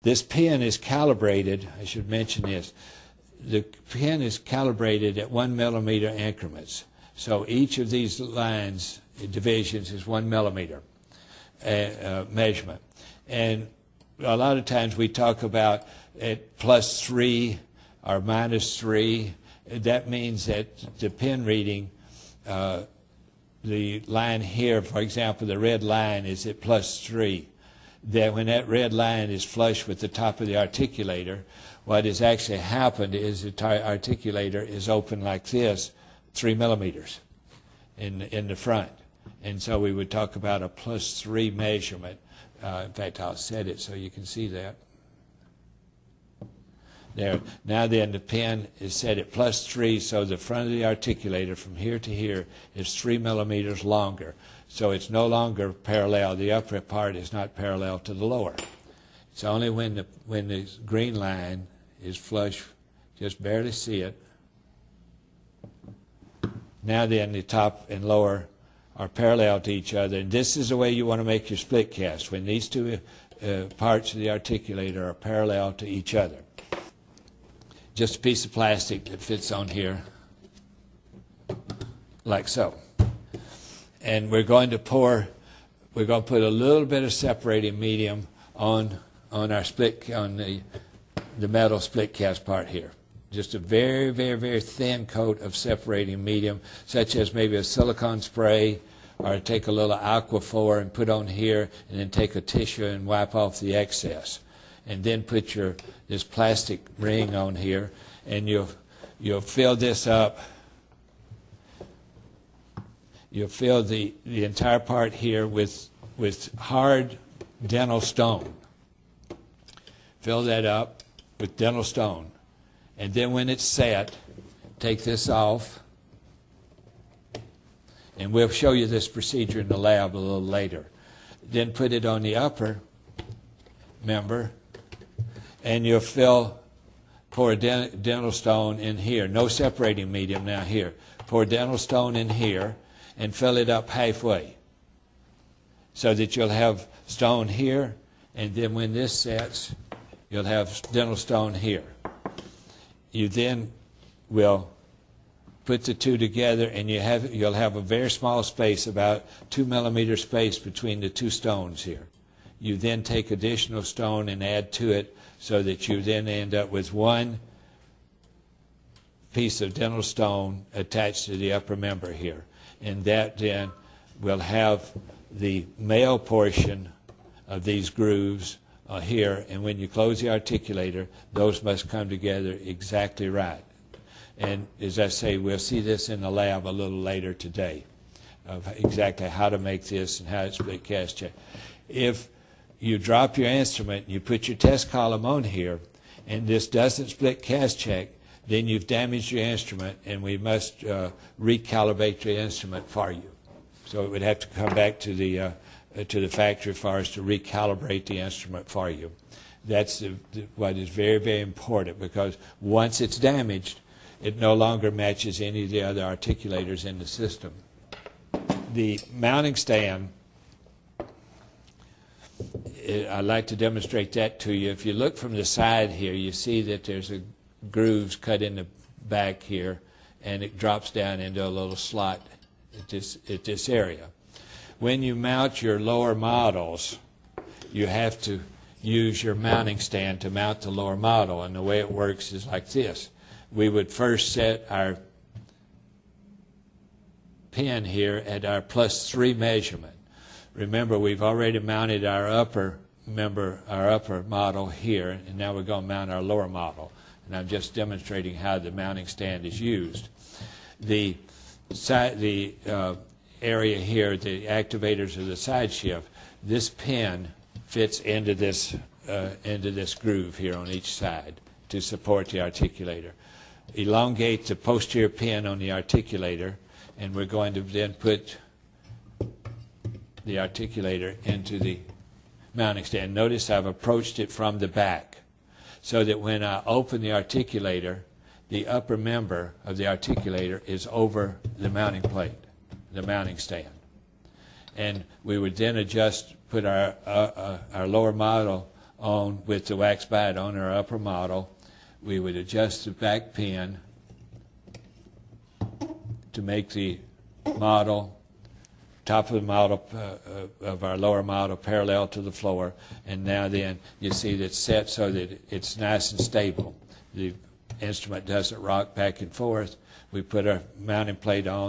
This pin is calibrated, I should mention this, the pin is calibrated at 1 millimeter increments. So each of these lines, divisions, is 1 millimeter measurement. And a lot of times we talk about at +3 or -3. That means that the pin reading, the line here, for example, the red line is at +3. That when that red line is flush with the top of the articulator, what has actually happened is the articulator is open like this, 3 millimeters in the front. And so we would talk about a +3 measurement. In fact, I'll set it so you can see that. There. Now then, the pin is set at +3, so the front of the articulator from here to here is 3 millimeters longer. So it's no longer parallel. The upper part is not parallel to the lower. It's only when the green line is flush, just barely see it. Now then, the top and lower are parallel to each other, and this is the way you want to make your split cast, when these two parts of the articulator are parallel to each other. Just a piece of plastic that fits on here, like so. And we're going to put a little bit of separating medium on our split, on the metal split cast part here. Just a very, very, very thin coat of separating medium, such as maybe a silicone spray, or take a little Aquaphor and put on here, and then take a tissue and wipe off the excess. And then put this plastic ring on here, and you'll fill this up. You'll fill the entire part here with hard dental stone. Fill that up with dental stone. And then when it's set, take this off. And we'll show you this procedure in the lab a little later. Then put it on the upper member, and you'll pour dental stone in here. No separating medium now here. Pour dental stone in here and fill it up halfway, so that you'll have stone here, and then when this sets, you'll have dental stone here. You then will put the two together, and you'll have a very small space, about 2 millimeter space between the two stones here. You then take additional stone and add to it, so that you then end up with one piece of dental stone attached to the upper member here. And that then will have the male portion of these grooves here, and when you close the articulator, those must come together exactly right. And as I say, we'll see this in the lab a little later today, of exactly how to make this and how to split cast check. If you drop your instrument, you put your test column on here, and this doesn't split cast check, then you've damaged your instrument, and we must recalibrate your instrument for you. So it would have to come back to the factory for us to recalibrate the instrument for you. That's what is very, very important, because once it's damaged, it no longer matches any of the other articulators in the system. The mounting stand, I'd like to demonstrate that to you. If you look from the side here, you see that there's grooves cut in the back here, and it drops down into a little slot at this area. When you mount your lower models, you have to use your mounting stand to mount the lower model, and the way it works is like this. We would first set our pin here at our +3 measurement. Remember, we've already mounted our upper model here, and now we're going to mount our lower model. And I'm just demonstrating how the mounting stand is used. The area here, the activators of the side shift, this pin fits into this groove here on each side to support the articulator. Elongate the posterior pin on the articulator, and we're going to then put the articulator into the mounting stand. Notice I've approached it from the back, so that when I open the articulator, the upper member of the articulator is over the mounting plate, the mounting stand. And we would then put our lower model on with the wax bite on our upper model. We would adjust the back pin to make the model, top of the model, of our lower model parallel to the floor. And now then you see that it's set so that it's nice and stable. The instrument doesn't rock back and forth. We put our mounting plate on.